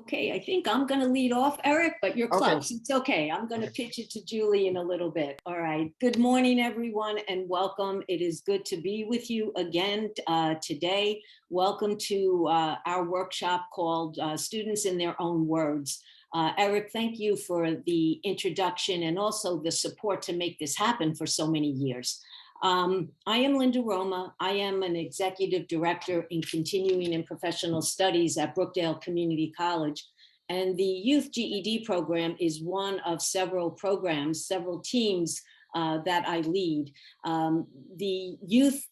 Okay, I think I'm going to lead off, Eric, but you're Okay. close. It's okay. I'm going to pitch it to Julie in a little bit. All right. Good morning, everyone, and welcome. It is good to be with you again today. Welcome to our workshop called Students in Their Own Words. Eric, thank you for the introduction and also the support to make this happen for so many years. I am Linda Roma. I am an executive director in continuing and professional studies at Brookdale Community College. And the Youth GED program is one of several programs, several teams that I lead. The youth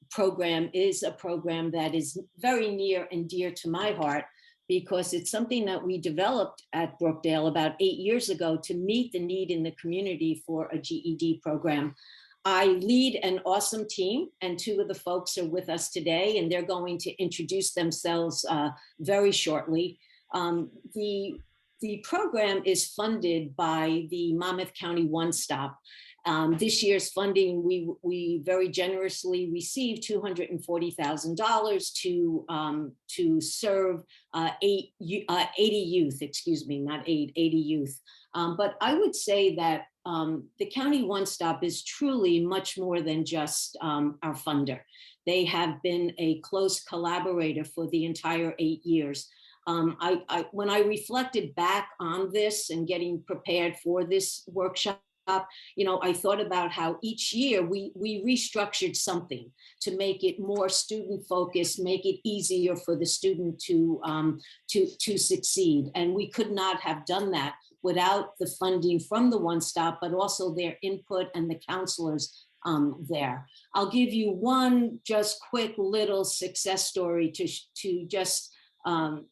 program is a program that is very near and dear to my heart because it's something that we developed at Brookdale about 8 years ago to meet the need in the community for a GED program. I lead an awesome team, and two of the folks are with us today, and they're going to introduce themselves very shortly. The program is funded by the Monmouth County One Stop. This year's funding, we very generously received $240,000 to serve 80 youth, excuse me, not 80 youth. But I would say that the County One Stop is truly much more than just our funder. They have been a close collaborator for the entire 8 years. When I reflected back on this and getting prepared for this workshop, I thought about how each year we restructured something to make it more student focused, make it easier for the student to succeed. And we could not have done that without the funding from the One Stop, but also their input and the counselors there. I'll give you one just quick little success story to just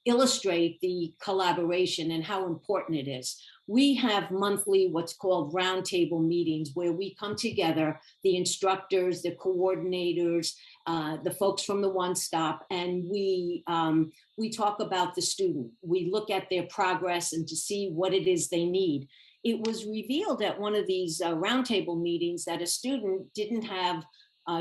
illustrate the collaboration and how important it is. We have monthly what's called roundtable meetings where we come together, the instructors, the coordinators, the folks from the One Stop, and we talk about the student. We look at their progress and to see what it is they need. It was revealed at one of these roundtable meetings that a student didn't have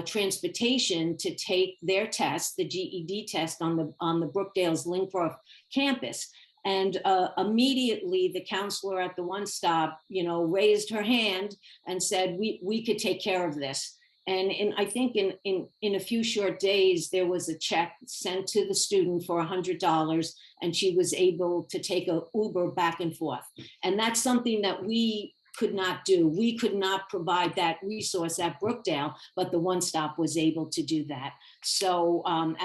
transportation to take their test, the GED test on the Brookdale's Lincroft campus. And immediately the counselor at the One Stop, raised her hand and said, we could take care of this. And I think in a few short days, there was a check sent to the student for $100, and she was able to take an Uber back and forth. And that's something that we could not do. We could not provide that resource at Brookdale, but the One Stop was able to do that. So and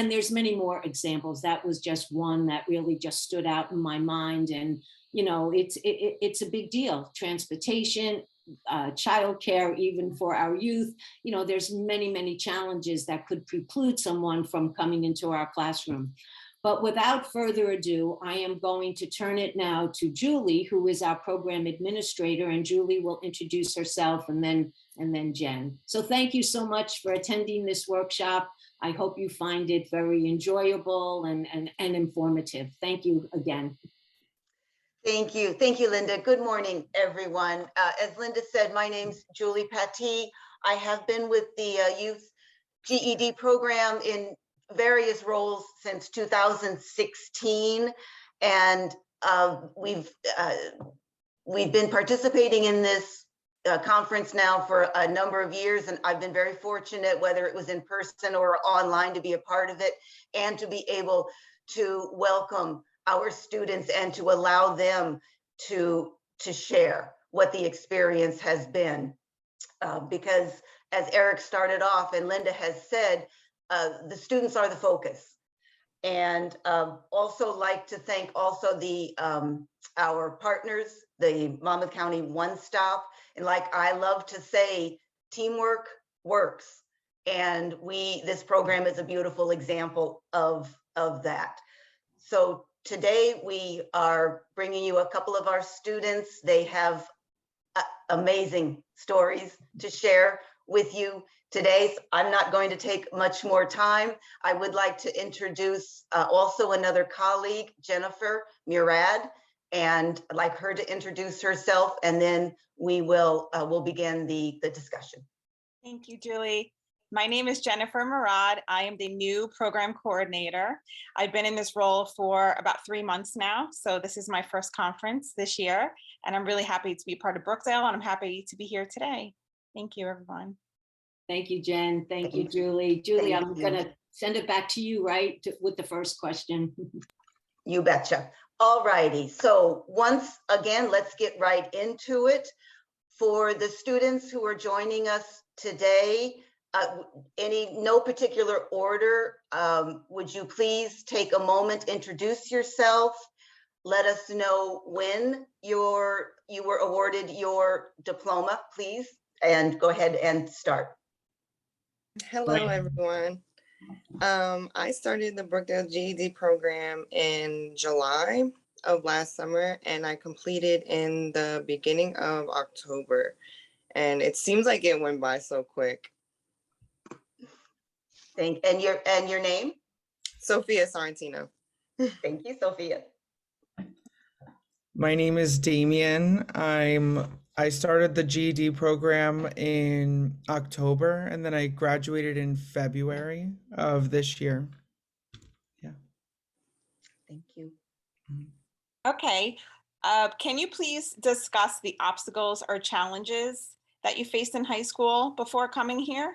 there's many more examples. That was just one that really just stood out in my mind. And, it's a big deal. Transportation, childcare, even for our youth, there's many, many challenges that could preclude someone from coming into our classroom. But without further ado, I am going to turn it now to Julie, who is our program administrator, and Julie will introduce herself and then Jen. So thank you so much for attending this workshop. I hope you find it very enjoyable and informative. Thank you again. Thank you. Thank you, Linda. Good morning, everyone. As Linda said, my name's Julie Pattee. I have been with the Youth GED program in various roles since 2016, and we've been participating in this conference now for a number of years, and I've been very fortunate, whether it was in person or online, to be a part of it and to be able to welcome our students and to allow them to share what the experience has been, because as Eric started off and Linda has said, the students are the focus. And also like to thank also the our partners, the Monmouth County One Stop. And like I love to say, teamwork works. And this program is a beautiful example of that. So today we are bringing you a couple of our students. They have amazing stories to share with you today. So I'm not going to take much more time. I would like to introduce also another colleague, Jennifer Murad, and I'd like her to introduce herself, and then we'll begin the discussion. Thank you, Julie. My name is Jennifer Murad. I am the new program coordinator. I've been in this role for about 3 months now. So this is my first conference this year, and I'm really happy to be part of Brookdale, and I'm happy to be here today. Thank you, everyone. Thank you, Jen. Thank you, Thank Julie. Julie, Thank I'm you. gonna send it back to you, right, with the first question. You betcha. All righty. So once again, let's get right into it. For the students who are joining us today, no particular order, would you please take a moment, introduce yourself, let us know when you were awarded your diploma, please, and go ahead and start. Hello, everyone. I started the Brookdale GED program in July of last summer, and I completed in the beginning of October. And it seems like it went by so quick. And your name? Sophia Sorrentino. Thank you, Sophia. My name is Damon. I started the GED program in October, and then I graduated in February of this year. Yeah. Thank you. Okay. Can you please discuss the obstacles or challenges that you faced in high school before coming here?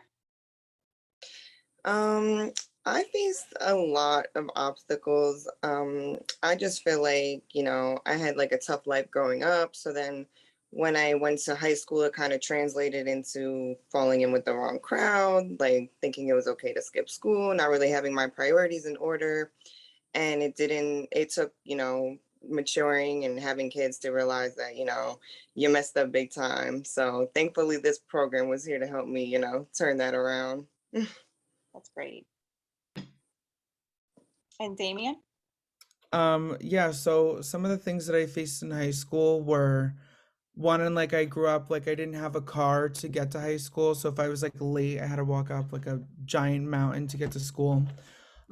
I faced a lot of obstacles. I just feel like, I had like a tough life growing up. So then when I went to high school, it kind of translated into falling in with the wrong crowd, like thinking it was okay to skip school, not really having my priorities in order. And it took, maturing and having kids to realize that, you messed up big time. So thankfully this program was here to help me, turn that around. That's great. And Damien? Yeah, so some of the things that I faced in high school were one, and like I grew up, like I didn't have a car to get to high school. So if I was like late, I had to walk up like a giant mountain to get to school.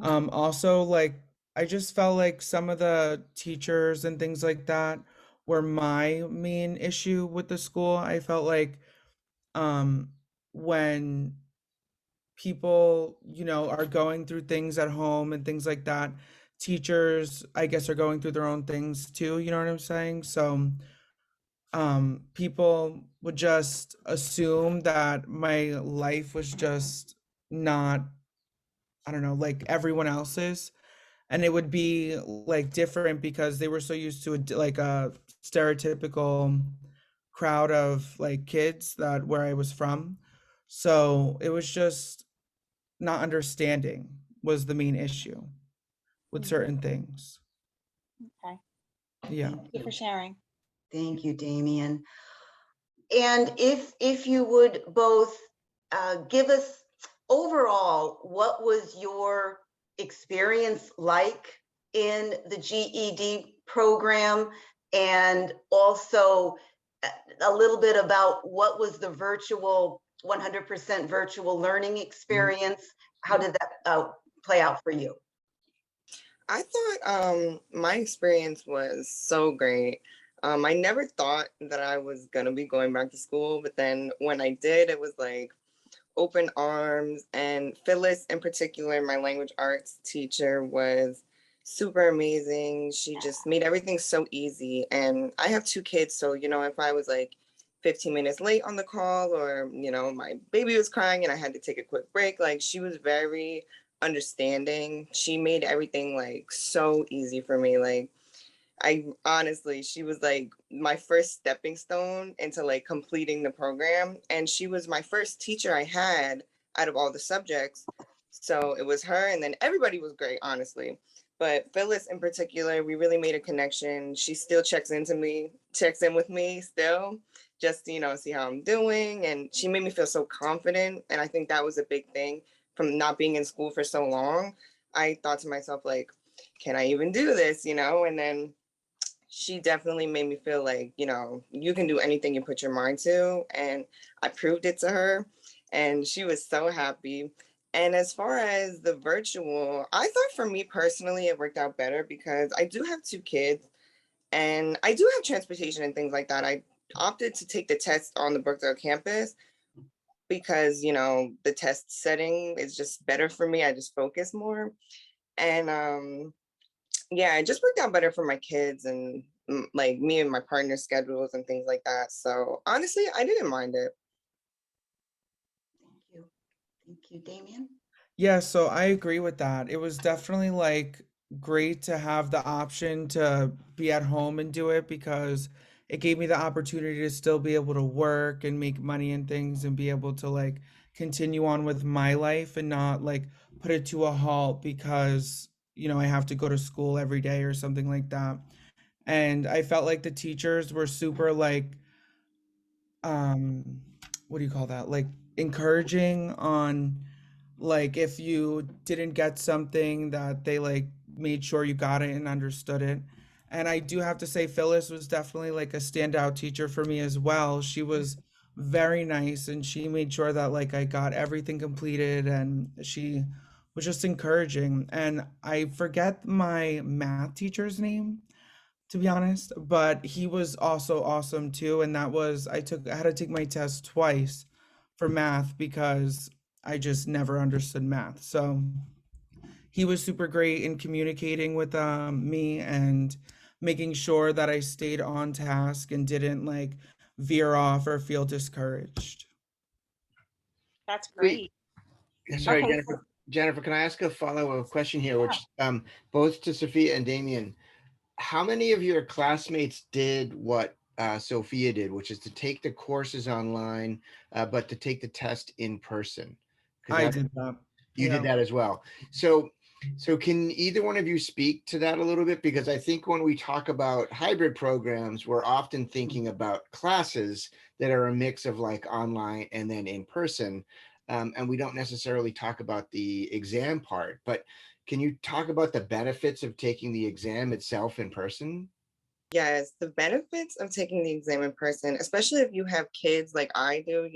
Also, like I just felt like some of the teachers and things like that were my main issue with the school. I felt like when people, are going through things at home and things like that, teachers, I guess, are going through their own things too, you know what I'm saying? So people would just assume that my life was just not, I don't know, like everyone else's, and it would be like different because they were so used to like a stereotypical crowd of like kids that where I was from. So it was just not understanding was the main issue with certain things. Okay. Yeah. Thank you for sharing. Thank you, Damien. And if you would both give us overall, what was your experience like in the GED program, and also a little bit about what was the virtual 100% virtual learning experience? How did that play out for you? I thought my experience was so great. I never thought that I was gonna be going back to school, but then when I did, it was like open arms. And Phyllis, in particular, my language arts teacher, was super amazing. She just made everything so easy. And I have 2 kids, so if I was like 15 minutes late on the call, or my baby was crying and I had to take a quick break, like she was very understanding. She made everything like so easy for me. Like I honestly, she was like my first stepping stone into like completing the program. And she was my first teacher I had out of all the subjects. So it was her, and then everybody was great, honestly. But Phyllis in particular, we really made a connection. She still checks in with me still, just to, see how I'm doing. And she made me feel so confident. And I think that was a big thing from not being in school for so long. I thought to myself, like, can I even do this? And then she definitely made me feel like, you can do anything you put your mind to. And I proved it to her, and she was so happy. And as far as the virtual, I thought for me personally, it worked out better because I do have 2 kids and I do have transportation and things like that. I opted to take the test on the Brookdale campus, because, the test setting is just better for me. I just focus more. And yeah, it just worked out better for my kids and like me and my partner's schedules and things like that. So honestly, I didn't mind it. Thank you. Thank you, Damien. Yeah, so I agree with that. It was definitely like great to have the option to be at home and do it because it gave me the opportunity to still be able to work and make money and things and be able to like continue on with my life and not like put it to a halt because, I have to go to school every day or something like that. And I felt like the teachers were super like um what do you call that, like encouraging on like if you didn't get something that they like made sure you got it and understood it. And I do have to say Phyllis was definitely like a standout teacher for me as well. She was very nice and she made sure that like I got everything completed and she was just encouraging. And I forget my math teacher's name, to be honest, but he was also awesome too. And that was, I had to take my test twice for math because I just never understood math. So he was super great in communicating with me and making sure that I stayed on task and didn't like veer off or feel discouraged. That's Sweet. great. Sorry, Okay, Jennifer. Jennifer, can I ask a follow-up question here, yeah. which both to Sophia and Damien? How many of your classmates did what Sophia did, which is to take the courses online, but to take the test in person? I Because did that. you did Yeah. that as well. So can either one of you speak to that a little bit? Because I think when we talk about hybrid programs, we're often thinking about classes that are a mix of like online and then in person. And we don't necessarily talk about the exam part, but can you talk about the benefits of taking the exam itself in person? Yes, the benefits of taking the exam in person, especially if you have kids like I do,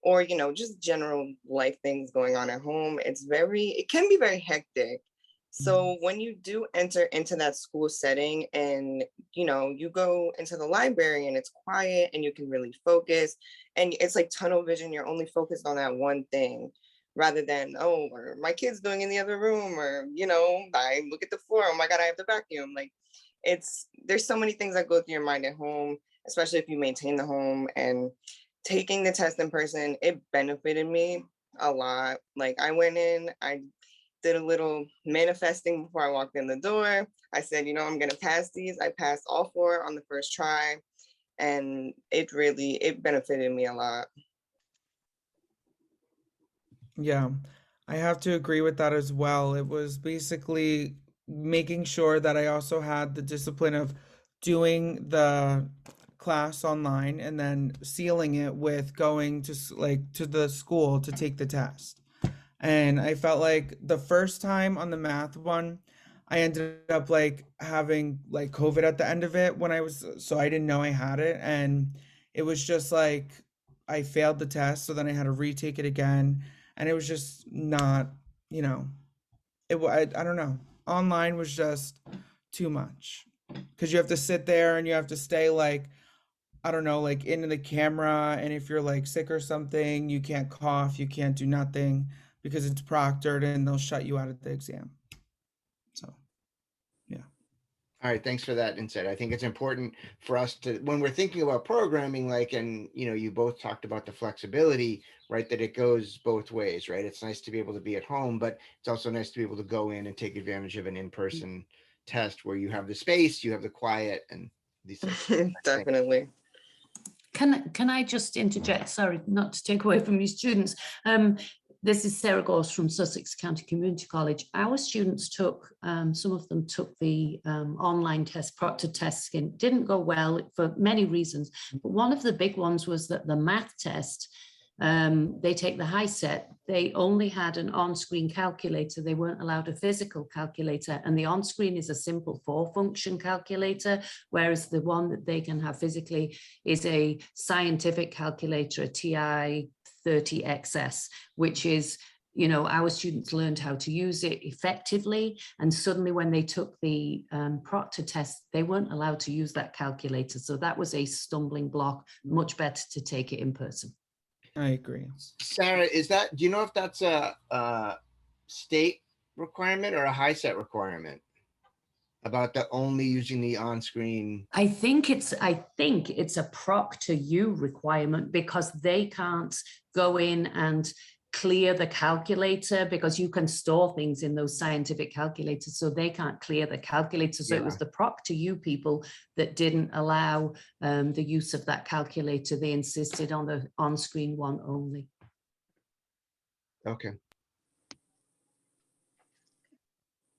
or, just general life things going on at home, it can be very hectic. So when you do enter into that school setting and, you go into the library and it's quiet and you can really focus and it's like tunnel vision, you're only focused on that one thing rather than, oh, what are my kids doing in the other room? Or, I look at the floor, oh my God, I have to vacuum. Like, there's so many things that go through your mind at home, especially if you maintain the home. And taking the test in person, it benefited me a lot. Like I went in, I did a little manifesting before I walked in the door. I said, I'm gonna pass these. I passed all 4 on the first try, and it benefited me a lot. Yeah, I have to agree with that as well. It was basically making sure that I also had the discipline of doing the class online and then sealing it with going to like to the school to take the test. And I felt like the first time on the math one, I ended up like having like COVID at the end of it when so I didn't know I had it. And it was just like I failed the test. So then I had to retake it again. And it was just not, you know, I don't know. Online was just too much because you have to sit there and you have to stay like, I don't know, like into the camera. And if you're like sick or something, you can't cough, you can't do nothing because it's proctored and they'll shut you out of the exam. So, yeah. All right, thanks for that insight. I think it's important for us to, when we're thinking about programming, like, and you both talked about the flexibility, right? That it goes both ways, right? It's nice to be able to be at home, but it's also nice to be able to go in and take advantage of an in-person test where you have the space, you have the quiet, and these types of things. Definitely. Can I just interject? Sorry, not to take away from your students. This is Sarah Gorse from Sussex County Community College. Our students took, some of them took the online test, proctor test. It didn't go well for many reasons, but one of the big ones was that the math test, they take the high set, they only had an on-screen calculator. They weren't allowed a physical calculator, and the on-screen is a simple 4-function calculator, whereas the one that they can have physically is a scientific calculator, a TI 30XS, which is, our students learned how to use it effectively. And suddenly when they took the proctor test, they weren't allowed to use that calculator. So that was a stumbling block, much better to take it in person. I agree. Sarah, is that, do you know if that's a state requirement or a high set requirement about the only using the on-screen? I think it's a proctor U requirement, because they can't go in and clear the calculator, because you can store things in those scientific calculators, so they can't clear the calculator. So it was the proctor U people that didn't allow the use of that calculator. They insisted on the on-screen one only. Okay.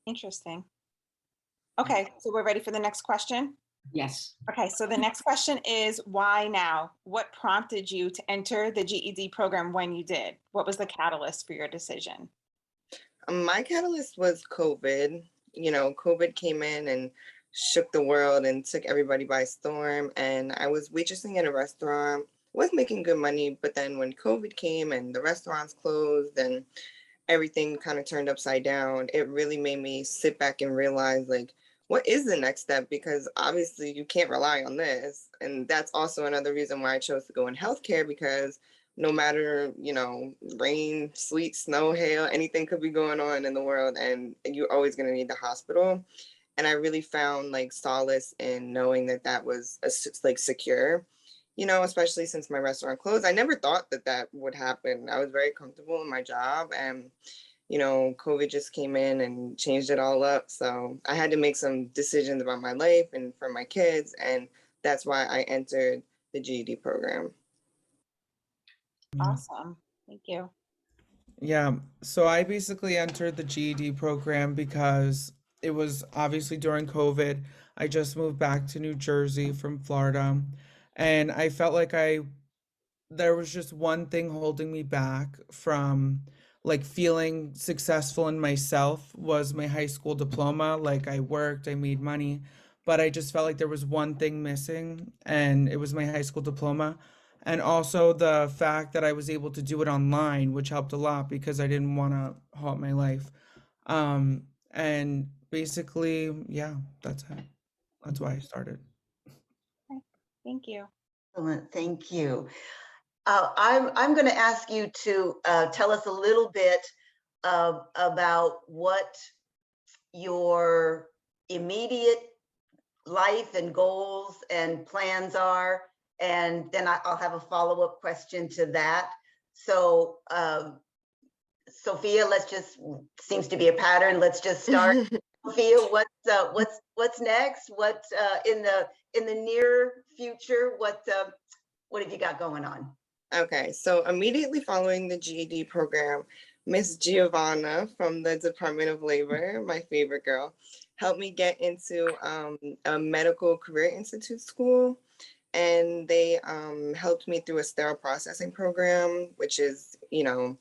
Interesting. Okay, so we're ready for the next question. Yes. Okay, so the next question is, why now? What prompted you to enter the GED program when you did? What was the catalyst for your decision? My catalyst was COVID. You know, COVID came in and shook the world and took everybody by storm. And I was waitressing at a restaurant, was making good money, but then when COVID came and the restaurants closed and everything kind of turned upside down, it really made me sit back and realize, like, what is the next step? Because obviously you can't rely on this. And that's also another reason why I chose to go in healthcare, because no matter, you know, rain, sleet, snow, hail, anything could be going on in the world, and you're always going to need the hospital. And I really found like solace in knowing that that was like secure, you know, especially since my restaurant closed. I never thought that that would happen. I was very comfortable in my job, and you know, COVID just came in and changed it all up. So I had to make some decisions about my life and for my kids. And that's why I entered the GED program. Awesome. Thank you. Yeah, so I basically entered the GED program because it was obviously during COVID. I just moved back to New Jersey from Florida, and I felt like there was just one thing holding me back from like feeling successful in myself, was my high school diploma. Like I worked, I made money, but I just felt like there was one thing missing, and it was my high school diploma. And also the fact that I was able to do it online, which helped a lot because I didn't want to halt my life. And basically, yeah, that's it. That's why I started. Okay. Thank you. Excellent, thank you. I'm going to ask you to tell us a little bit about what your immediate life and goals and plans are, and then I'll have a follow-up question to that. So Sophia, seems to be a pattern. Let's just start. Sophia, what's next? What in the near future? What have you got going on? Okay, so immediately following the GED program, Miss Giovanna from the Department of Labor, my favorite girl, helped me get into a medical career institute school. And they helped me through a sterile processing program, which is, you know,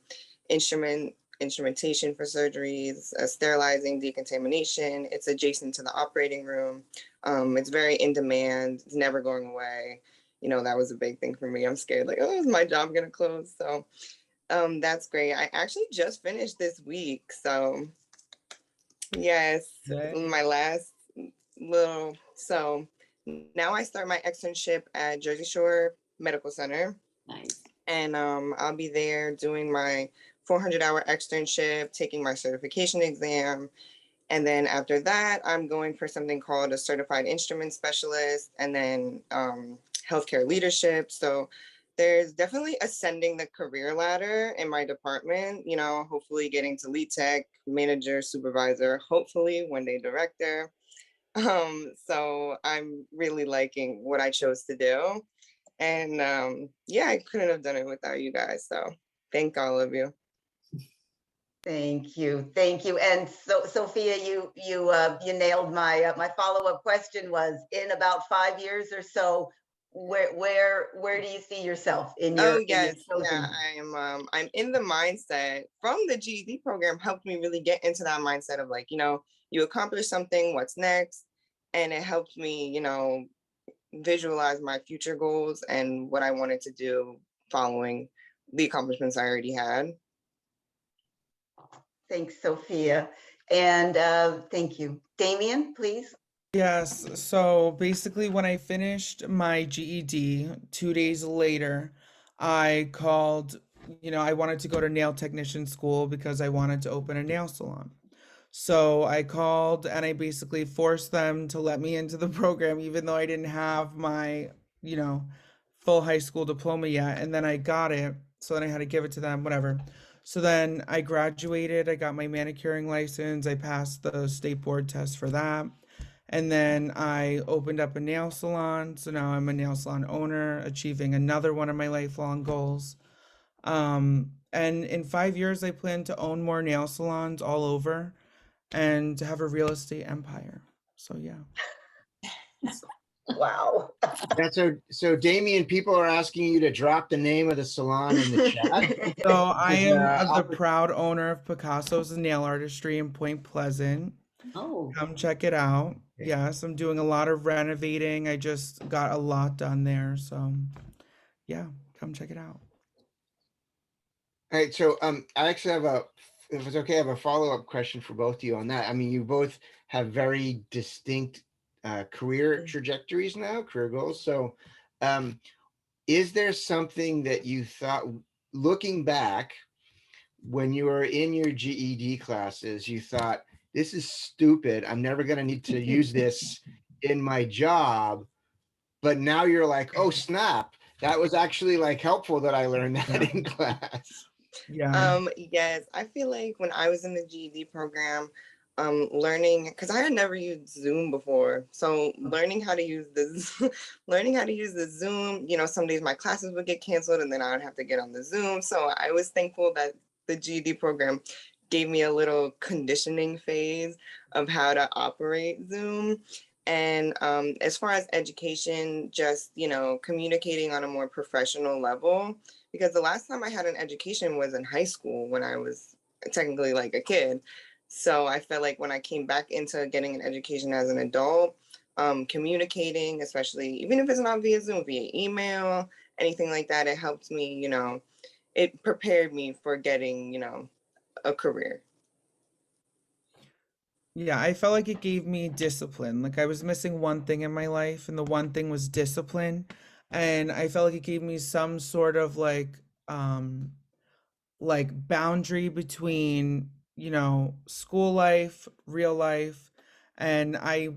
instrumentation for surgeries, sterilizing, decontamination. It's adjacent to the operating room. It's very in demand. It's never going away. You know, that was a big thing for me. I'm scared, like, oh, is my job gonna close? So that's great. I actually just finished this week. So yes, my last little, so now I start my externship at Jersey Shore Medical Center. Nice. And I'll be there doing my 400-hour externship, taking my certification exam. And then after that, I'm going for something called a certified instrument specialist, and then healthcare leadership. So there's definitely ascending the career ladder in my department, you know, hopefully getting to lead tech, manager, supervisor, hopefully one day director. So I'm really liking what I chose to do. And yeah, I couldn't have done it without you guys. So thank all of you. Thank you, thank you. And so, Sophia, you nailed my follow-up question. Was in about 5 years or so, where do you see yourself in your? Oh yes, yeah, I'm in the mindset from the GED program. Helped me really get into that mindset of, like, you know, you accomplish something, what's next, and it helped me, you know, visualize my future goals and what I wanted to do following the accomplishments I already had. Thanks, Sophia. And thank you. Damien, please. Yes, so basically when I finished my GED 2 days later, I called, I wanted to go to nail technician school because I wanted to open a nail salon. So I called and I basically forced them to let me into the program, even though I didn't have my, you know, full high school diploma yet. And then I got it. So then I had to give it to them, whatever. So then I graduated. I got my manicuring license. I passed the state board test for that. And then I opened up a nail salon. So now I'm a nail salon owner, achieving another one of my lifelong goals. And in 5 years, I plan to own more nail salons all over and to have a real estate empire. So yeah. Wow. That's so Damien, people are asking you to drop the name of the salon in the chat. So I am the oppor- proud owner of Picasso's Nail Artistry in Point Pleasant. Oh, Come check it out. Okay. Yes, I'm doing a lot of renovating. I just got a lot done there. So yeah, come check it out. All right, so I actually have if it's okay, I have a follow-up question for both of you on that. I mean, you both have very distinct career trajectories now, career goals. So is there something that you thought, looking back, when you were in your GED classes, you thought, this is stupid, I'm never going to need to use this in my job, but now you're like, oh snap, that was actually like helpful that I learned that in class? Yeah. Yes, I feel like when I was in the GED program, learning, because I had never used Zoom before, so learning how to use this, learning how to use the Zoom, some days my classes would get canceled and then I would have to get on the Zoom. So I was thankful that the GED program gave me a little conditioning phase of how to operate Zoom. And as far as education, just, communicating on a more professional level, because the last time I had an education was in high school when I was technically like a kid. So I felt like when I came back into getting an education as an adult, communicating, especially even if it's not via Zoom, via email, anything like that, it helped me, it prepared me for getting, a career. Yeah, I felt like it gave me discipline. Like I was missing one thing in my life, and the one thing was discipline. And I felt like it gave me some sort of like boundary between, school life, real life, and I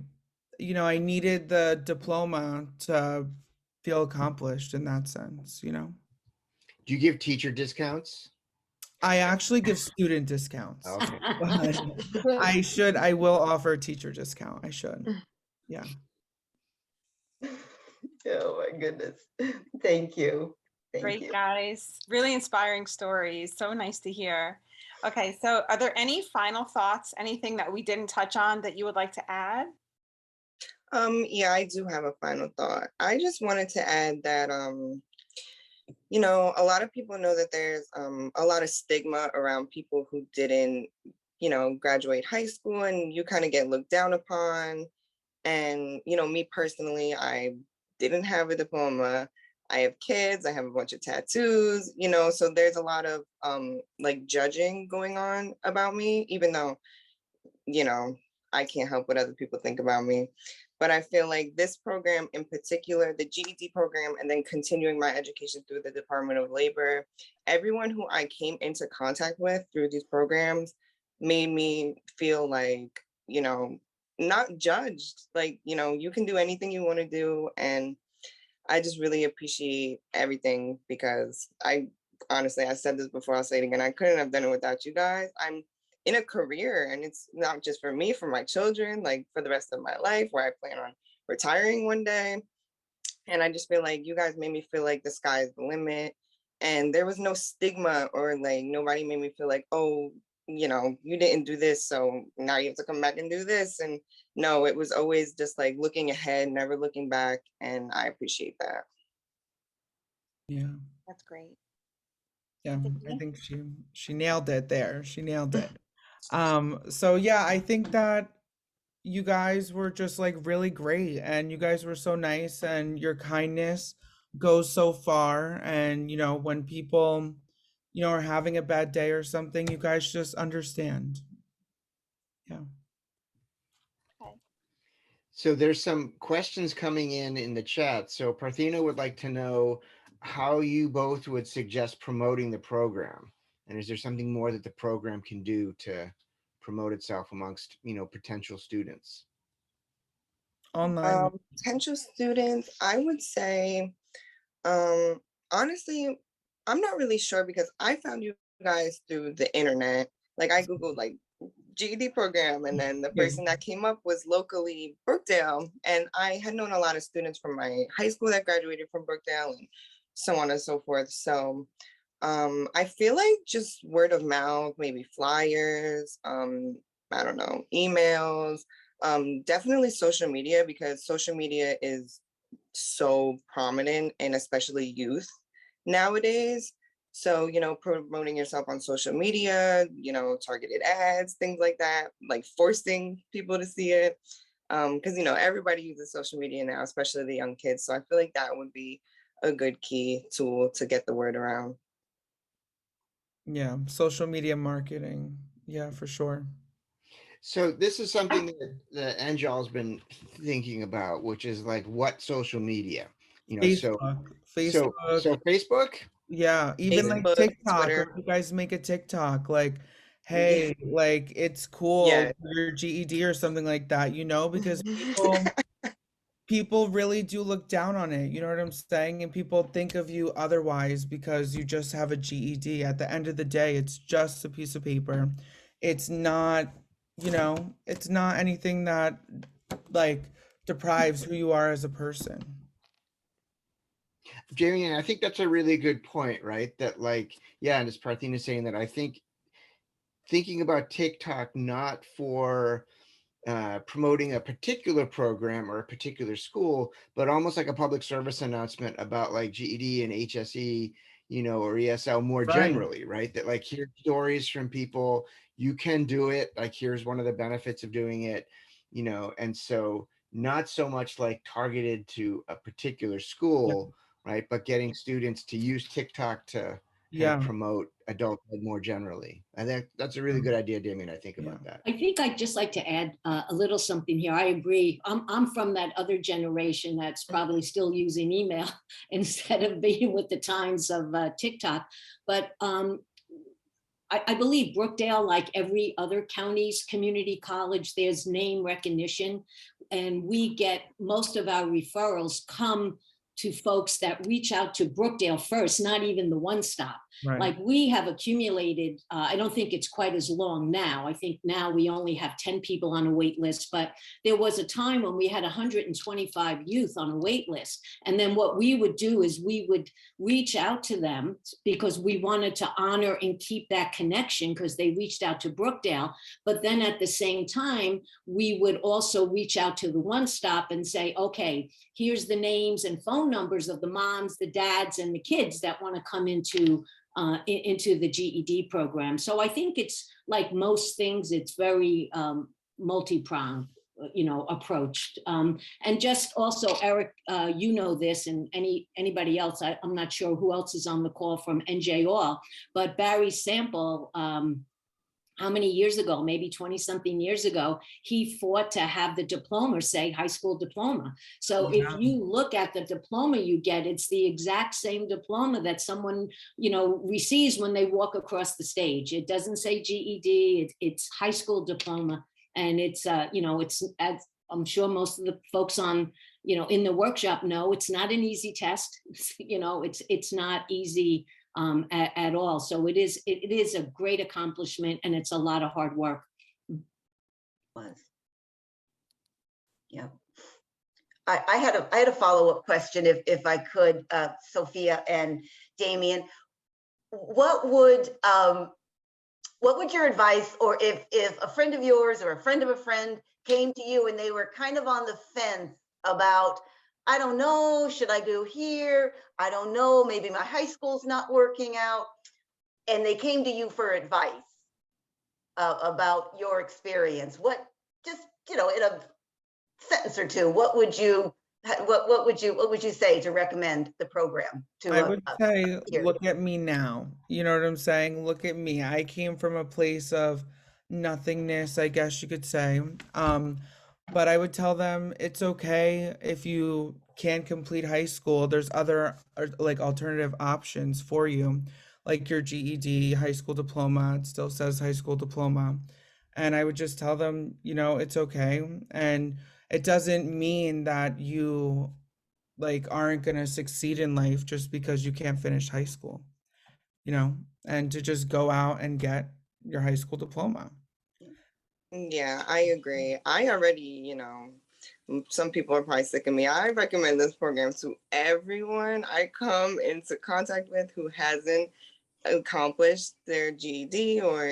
needed the diploma to feel accomplished in that sense. Do you give teacher discounts? I actually give student discounts, Okay. but I will offer a teacher discount. I should. Yeah. Oh my goodness. Thank you. Thank Great, you. guys. Really inspiring stories. So nice to hear. Okay, so are there any final thoughts, anything that we didn't touch on that you would like to add? Yeah, I do have a final thought. I just wanted to add that, a lot of people know that there's a lot of stigma around people who didn't, graduate high school, and you kind of get looked down upon. And, me personally, I didn't have a diploma. I have kids, I have a bunch of tattoos, so there's a lot of like judging going on about me, even though, you know, I can't help what other people think about me. But I feel like this program in particular, the GED program, and then continuing my education through the Department of Labor, everyone who I came into contact with through these programs made me feel like, not judged. Like, you can do anything you want to do. And I just really appreciate everything, because I honestly, I said this before, I'll say it again, I couldn't have done it without you guys. I'm in a career, and it's not just for me, for my children, like for the rest of my life, where I plan on retiring one day. And I just feel like you guys made me feel like the sky is the limit. And there was no stigma, or like nobody made me feel like, oh, you didn't do this, so now you have to come back and do this. And no, it was always just like looking ahead, never looking back. And I appreciate that. Yeah. That's great. Yeah. I Tiffany? think she nailed it there. She nailed it. So yeah, I think that you guys were just like really great, and you guys were so nice, and your kindness goes so far. And when people are having a bad day or something, you guys just understand. Yeah. Okay. So there's some questions coming in the chat. So Parthena would like to know, how you both would suggest promoting the program. And is there something more that the program can do to promote itself amongst, potential students? Online. Potential students, I would say, honestly, I'm not really sure because I found you guys through the internet. Like I Googled like GED program, and then the Yeah. person that came up was locally Brookdale. And I had known a lot of students from my high school that graduated from Brookdale and so on and so forth. So I feel like just word of mouth, maybe flyers, I don't know, emails, definitely social media, because social media is so prominent and especially youth nowadays. So, promoting yourself on social media, targeted ads, things like that, like forcing people to see it. Because, everybody uses social media now, especially the young kids. So I feel like that would be a good key tool to get the word around. Yeah, social media marketing. Yeah, for sure. So this is something that Angel's been thinking about, which is like what social media, so Facebook. so Facebook. so Facebook. Yeah, even like Facebook, TikTok. Like Twitter. you guys make a TikTok, like, Yeah. hey, like it's cool Yeah. for your GED or something like that, because people really do look down on it. You know what I'm saying? And people think of you otherwise because you just have a GED. At the end of the day, it's just a piece of paper. It's not, it's not anything that like deprives who you are as a person. Jamie, and I think that's a really good point, right? That like, yeah, and as Parthena is saying that, I think thinking about TikTok not for promoting a particular program or a particular school, but almost like a public service announcement about like GED and HSE, or ESL more Right. generally, right? That like, here's stories from people, you can do it. Like, here's one of the benefits of doing it, and so not so much like targeted to a particular Yeah. school, right? But getting students to use TikTok to kind of Yeah. promote adulthood more generally. I think that's a really good idea, Damien. I think Yeah. about that. I think I'd just like to add a little something here. I agree. I'm from that other generation that's probably still using email instead of being with the times of TikTok. But I believe Brookdale, like every other county's community college, there's name recognition. And we get most of our referrals come to folks that reach out to Brookdale first, not even the one stop. Right. Like we have accumulated, I don't think it's quite as long now. I think now we only have 10 people on a wait list, but there was a time when we had 125 youth on a wait list. And then what we would do is we would reach out to them because we wanted to honor and keep that connection because they reached out to Brookdale. But then at the same time, we would also reach out to the one stop and say, okay, here's the names and phone numbers of the moms, the dads, and the kids that want to come into the GED program. So I think it's like most things, it's very multi-pronged, approached. And just also, Eric, this, and anybody else, I'm not sure who else is on the call from NJ All, but Barry Sample, how many years ago, maybe 20 something years ago, he fought to have the diploma say high school diploma. So Yeah. if you look at the diploma you get, it's the exact same diploma that someone, receives when they walk across the stage. It doesn't say GED, it's high school diploma. And it's, it's, as I'm sure most of the folks on, in the workshop know, it's not an easy test. It's not easy at all. So it is a great accomplishment, and it's a lot of hard work. Yeah. I had a follow-up question, if I could, Sophia and Damien. What would your advice, or if a friend of yours or a friend of a friend came to you and they were kind of on the fence about, I don't know, should I go here? I don't know, maybe my high school's not working out. And they came to you for advice about your experience. What, just, in a sentence or two, what would you say to recommend the program to? I would say, look at me now. You know what I'm saying? Look at me. I came from a place of nothingness, I guess you could say. But I would tell them it's okay if you can't complete high school, there's other like alternative options for you, like your GED, high school diploma. It still says high school diploma. And I would just tell them, you know, it's okay. And it doesn't mean that you like aren't going to succeed in life just because you can't finish high school, you know, and to just go out and get your high school diploma. Yeah, I agree. I already, some people are probably sick of me. I recommend this program to everyone I come into contact with who hasn't accomplished their GED or,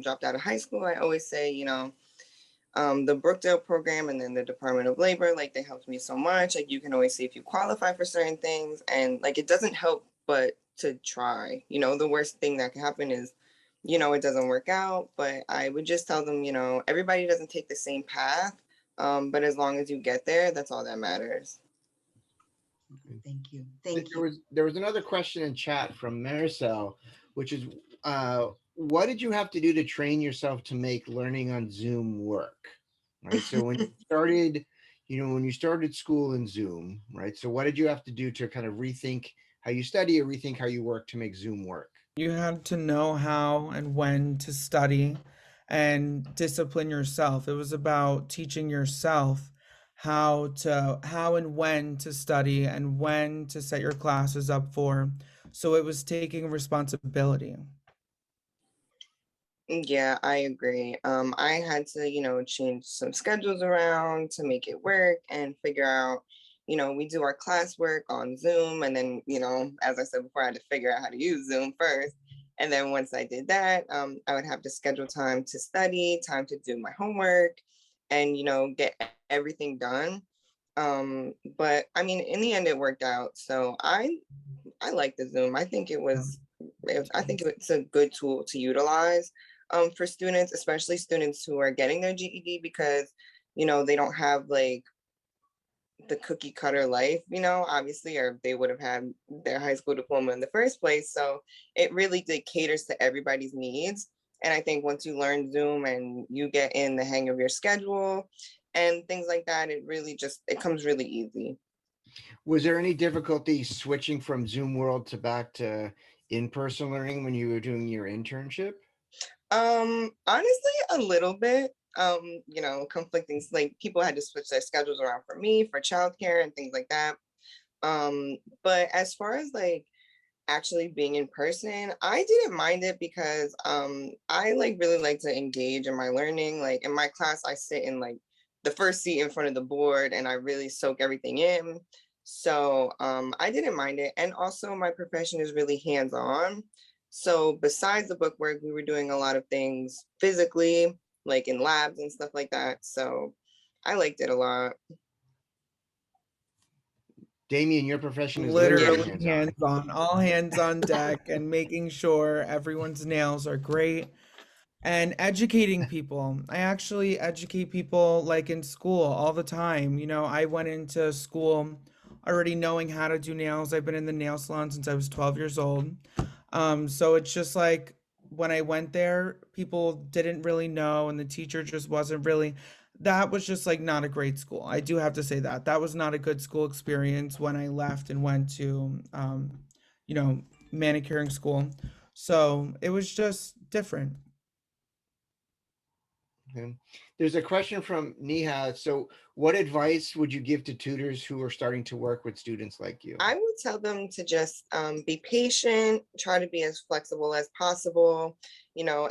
dropped out of high school. I always say, the Brookdale program and then the Department of Labor, like they helped me so much. Like you can always see if you qualify for certain things, and like it doesn't help but to try. The worst thing that can happen is, it doesn't work out. But I would just tell them, everybody doesn't take the same path, but as long as you get there, that's all that matters. Thank you. Thank There you. there was another question in chat from Maricel, which is, what did you have to do to train yourself to make learning on Zoom work? Right. So when you started, when you started school in Zoom, right? So what did you have to do to kind of rethink how you study or rethink how you work to make Zoom work? You had to know how and when to study and discipline yourself. It was about teaching yourself how and when to study and when to set your classes up for. So it was taking responsibility. Yeah, I agree. I had to, change some schedules around to make it work and figure out, we do our classwork on Zoom. And then, as I said before, I had to figure out how to use Zoom first. And then once I did that, I would have to schedule time to study, time to do my homework, and, get everything done. But I mean, in the end, it worked out. So I like the Zoom. I think I think it's a good tool to utilize for students, especially students who are getting their GED, because they don't have like the cookie cutter life, obviously, or they would have had their high school diploma in the first place. So it really caters to everybody's needs. And I think once you learn Zoom and you get in the hang of your schedule and things like that, it comes really easy. Was there any difficulty switching from Zoom world to back to in-person learning when you were doing your internship? Honestly, a little bit. Conflicting, like people had to switch their schedules around for me for childcare and things like that. But as far as like actually being in person, I didn't mind it because I like really like to engage in my learning. Like in my class, I sit in like the first seat in front of the board and I really soak everything in. So I didn't mind it. And also my profession is really hands-on. So besides the book work, we were doing a lot of things physically, like in labs and stuff like that. So I liked it a lot. Damien, your profession is literally Literally hands-on. hands-on, all hands on deck, and making sure everyone's nails are great and educating people. I actually educate people like in school all the time. I went into school already knowing how to do nails. I've been in the nail salon since I was 12 years old. So it's just like when I went there, people didn't really know, and the teacher just wasn't really. That was just like not a great school. I do have to say that that was not a good school experience when I left and went to, you know, manicuring school. So it was just different. Okay. There's a question from Neha. So what advice would you give to tutors who are starting to work with students like you? I would tell them to just be patient, try to be as flexible as possible.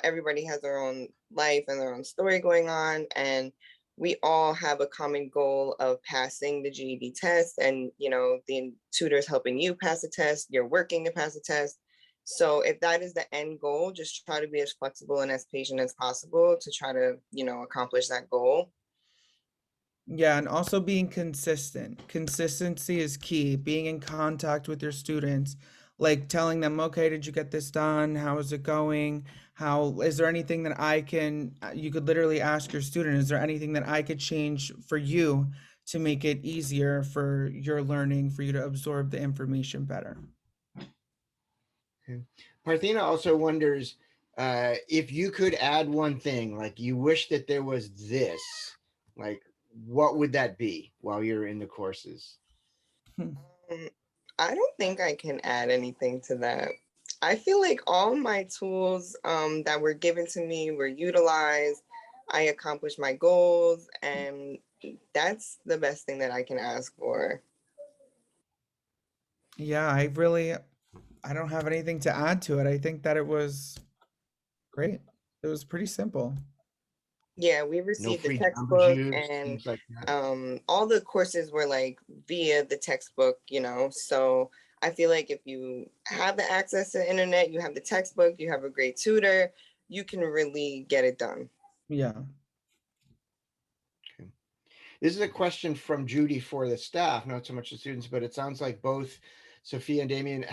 Everybody has their own life and their own story going on, and we all have a common goal of passing the GED test, and the tutors helping you pass the test, you're working to pass the test. So if that is the end goal, just try to be as flexible and as patient as possible to try to, accomplish that goal. Yeah, and also being consistent. Consistency is key. Being in contact with your students, like telling them, okay, did you get this done? How is it going? How is there anything that you could literally ask your student, is there anything that I could change for you to make it easier for your learning, for you to absorb the information better? Okay. Parthena also wonders if you could add one thing, like you wish that there was this, like what would that be while you're in the courses? I don't think I can add anything to that. I feel like all my tools that were given to me were utilized. I accomplished my goals, and that's the best thing that I can ask for. Yeah, I don't have anything to add to it. I think that it was great. It was pretty simple. Yeah, we No received the free Jamba textbook, Juice, and things like that. all the courses were like via the textbook, you know. So I feel like if you have the access to the internet, you have the textbook, you have a great tutor, you can really get it done. Yeah. Okay. This is a question from Judy for the staff, not so much the students, but it sounds like both Sophia and Damien,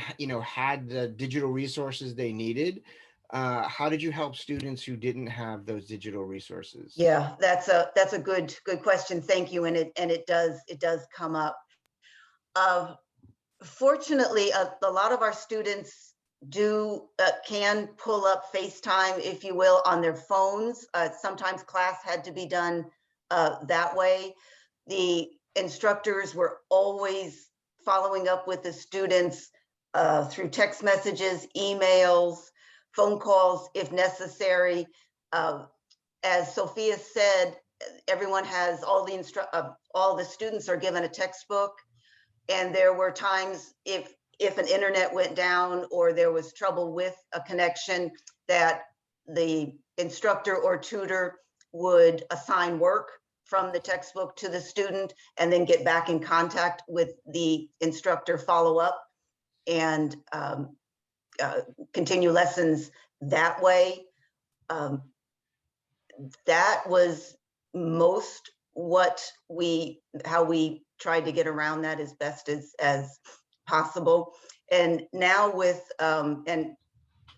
had the digital resources they needed. How did you help students who didn't have those digital resources? Yeah, that's a good question. Thank you. And it does come up. Fortunately, a lot of our students can pull up FaceTime, if you will, on their phones. Sometimes class had to be done that way. The instructors were always following up with the students through text messages, emails, phone calls if necessary. As Sophia said, everyone has all the students are given a textbook, and there were times if an internet went down or there was trouble with a connection, that the instructor or tutor would assign work from the textbook to the student and then get back in contact with the instructor, follow up, and continue lessons that way. That was most how we tried to get around that as best as possible. And now with, and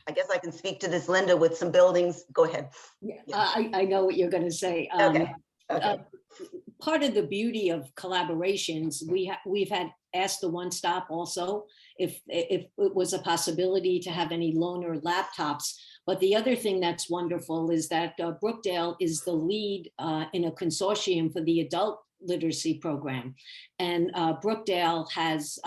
I guess I can speak to this, Linda, with some buildings. Go ahead. Yeah, I know what you're going to say. Okay. Part of the beauty of collaborations, we've had asked the One Stop also if it was a possibility to have any loaner laptops. But the other thing that's wonderful is that Brookdale is the lead in a consortium for the adult literacy program. And Brookdale has,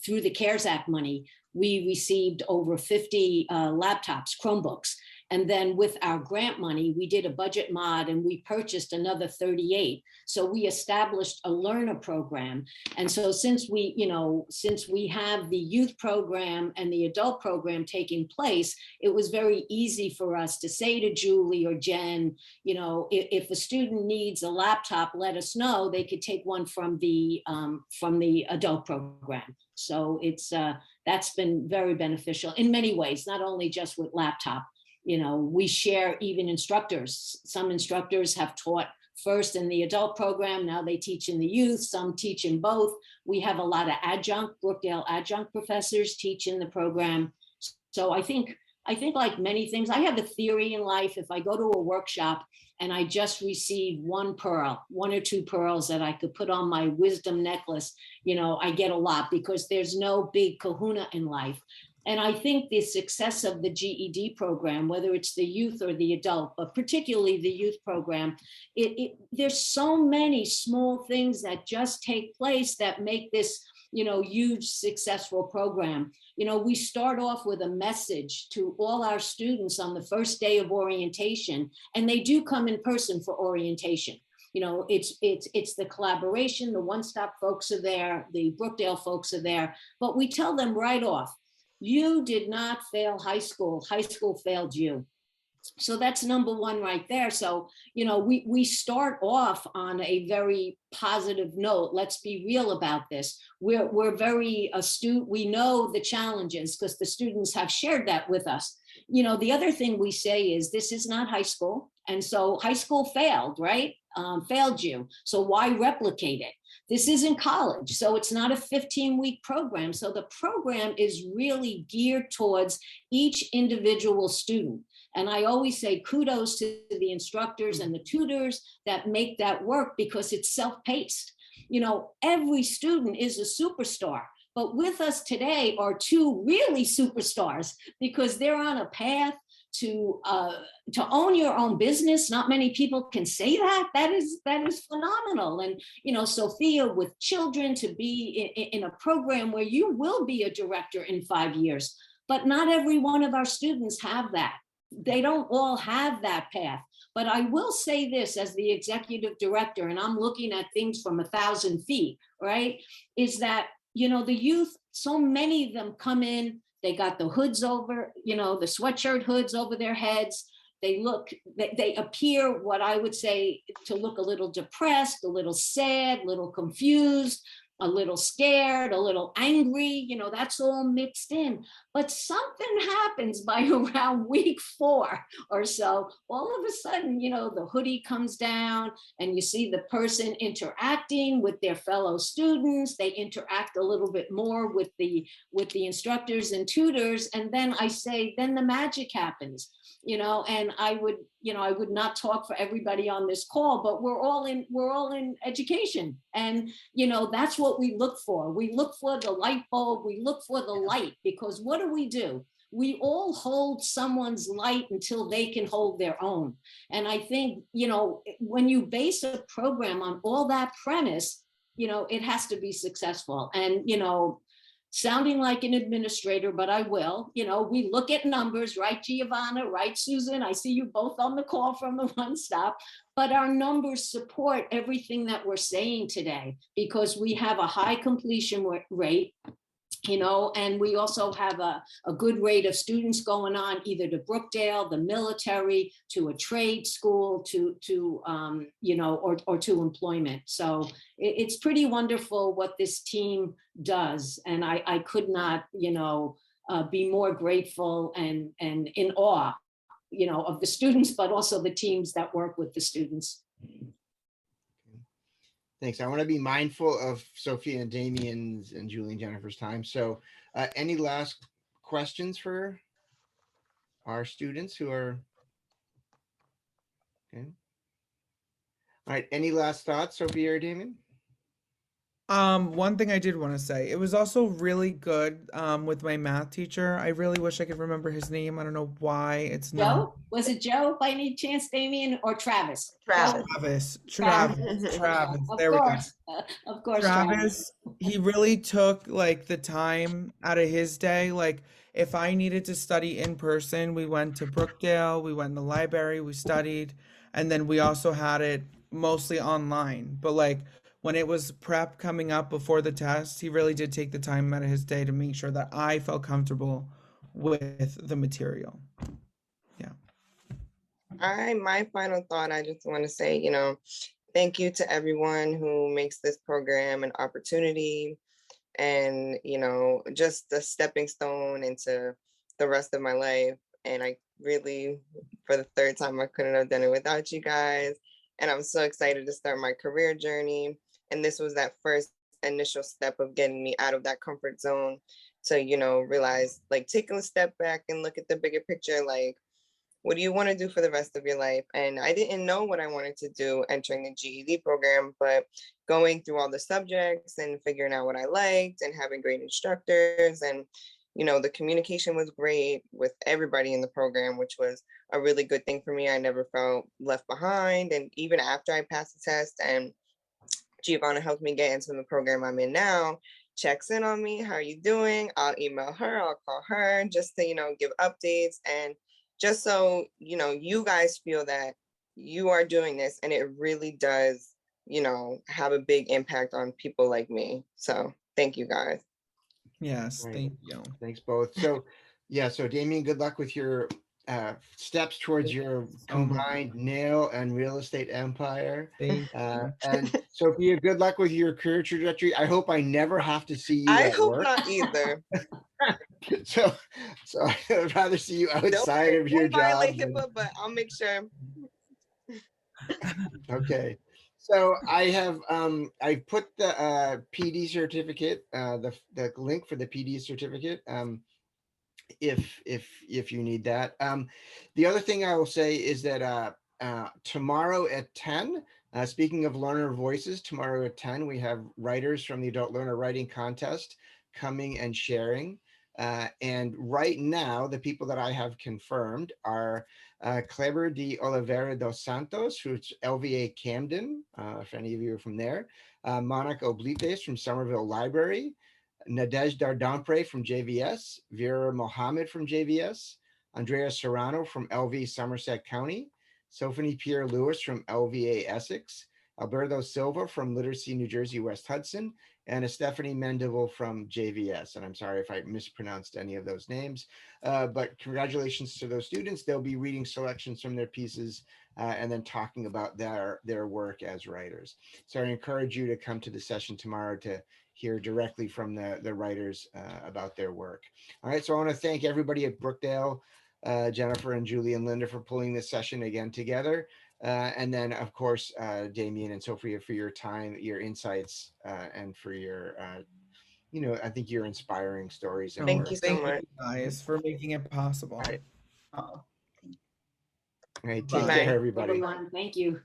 through the CARES Act money, we received over 50 laptops, Chromebooks. And then with our grant money, we did a budget mod and we purchased another 38. So we established a learner program. And so since we have the youth program and the adult program taking place, it was very easy for us to say to Julie or Jen, if a student needs a laptop, let us know. They could take one from the adult program. So that's been very beneficial in many ways, not only just with laptop. We share even instructors. Some instructors have taught first in the adult program. Now they teach in the youth. Some teach in both. We have a lot of Brookdale adjunct professors teach in the program. So I think like many things, I have a theory in life. If I go to a workshop and I just receive one or two pearls that I could put on my wisdom necklace, I get a lot, because there's no big kahuna in life. And I think the success of the GED program, whether it's the youth or the adult, but particularly the youth program, there's so many small things that just take place that make this, huge successful program. We start off with a message to all our students on the first day of orientation, and they do come in person for orientation. It's the collaboration, the One Stop folks are there, the Brookdale folks are there, but we tell them right off, you did not fail high school failed you. So that's number one right there. So, we start off on a very positive note. Let's be real about this. We're very astute. We know the challenges because the students have shared that with us. The other thing we say is this is not high school. And so high school failed, right? Failed you. So why replicate it? This isn't college, so it's not a 15-week program. So the program is really geared towards each individual student. And I always say kudos to the instructors and the tutors that make that work, because it's self-paced. Every student is a superstar. But with us today are two really superstars, because they're on a path to own your own business. Not many people can say that. That is phenomenal. And Sophia, with children, to be in a program where you will be a director in 5 years, but not every one of our students have that. They don't all have that path. But I will say this as the executive director, and I'm looking at things from 1,000 feet, right? Is that, the youth, so many of them come in, they got the hoods over, the sweatshirt hoods over their heads. They appear, what I would say, to look a little depressed, a little sad, a little confused, a little scared, a little angry, that's all mixed in. But something happens by around week 4 or so. All of a sudden, the hoodie comes down and you see the person interacting with their fellow students. They interact a little bit more with the instructors and tutors. And then then the magic happens. And I would not talk for everybody on this call, but we're all in education. And, that's what we look for. We look for the light bulb, we look for the light, because what do? We all hold someone's light until they can hold their own. And I think, when you base a program on all that premise, it has to be successful. And, sounding like an administrator, but I will, we look at numbers, right, Giovanna, right, Susan? I see you both on the call from the One Stop, but our numbers support everything that we're saying today, because we have a high completion rate, and we also have a good rate of students going on either to Brookdale, the military, to a trade school, to or to employment. So it's pretty wonderful what this team does. And I could not, be more grateful and in awe, of the students, but also the teams that work with the students. Thanks. I want to be mindful of Sophia and Damien's and Julie and Jennifer's time. So any last questions for our students who are, okay. All right, any last thoughts, Sophia or Damien? One thing I did want to say, it was also really good with my math teacher. I really wish I could remember his name. I don't know why it's not. Joe? Was it Joe by any chance, Damien, or Travis? Travis. Travis. There we go. Of course, Travis, he really took like the time out of his day. Like if I needed to study in person, we went to Brookdale, we went in the library, we studied, and then we also had it mostly online. But like when it was prep coming up before the test, he really did take the time out of his day to make sure that I felt comfortable with the material. Yeah. My final thought, I just want to say, thank you to everyone who makes this program an opportunity and, just a stepping stone into the rest of my life. And I really, for the 3rd time, I couldn't have done it without you guys. And I'm so excited to start my career journey. And this was that first initial step of getting me out of that comfort zone to, realize, like, taking a step back and look at the bigger picture, like, what do you want to do for the rest of your life? And I didn't know what I wanted to do entering the GED program, but going through all the subjects and figuring out what I liked and having great instructors and, the communication was great with everybody in the program, which was a really good thing for me. I never felt left behind. And even after I passed the test and Giovanna helped me get into the program I'm in now, checks in on me. How are you doing? I'll email her, I'll call her just to, give updates. And just so, you guys feel that you are doing this and it really does, have a big impact on people like me. So thank you guys. Yes, Right. thank you. Thanks both. So yeah, so Damien, good luck with your steps towards your combined nail and real estate empire. Thank you. And Sophia, good luck with your career trajectory. I hope I never have to see you I at hope work. not either. So I'd rather see you outside of your Don't violate job. HIPAA, but I'll make sure. Okay. So I have I put the PD certificate, the link for the PD certificate. If you need that. The other thing I will say is that tomorrow at 10, speaking of learner voices, tomorrow at 10, we have writers from the Adult Learner Writing Contest coming and sharing. And right now, the people that I have confirmed are Kleber de Oliveira dos Santos, who's LVA Camden, if any of you are from there, Monica Oblites from Somerville Library, Nadej Dardampre from JVS, Vera Mohammed from JVS, Andrea Serrano from LV Somerset County, Sophie Pierre Lewis from LVA Essex, Alberto Silva from Literacy New Jersey West Hudson, and Stephanie Mendeville from JVS. And I'm sorry if I mispronounced any of those names, but congratulations to those students. They'll be reading selections from their pieces and then talking about their work as writers. So I encourage you to come to the session tomorrow to hear directly from the writers about their work. All right, so I want to thank everybody at Brookdale, Jennifer and Julie and Linda for pulling this session again together. And then, of course, Damien and Sophia for your time, your insights, and for your, I think your inspiring stories. And Thank work. you so much. Guys, for making it possible. All right. Oh. All right, Bye. take care, Bye. everybody. Everyone, thank you.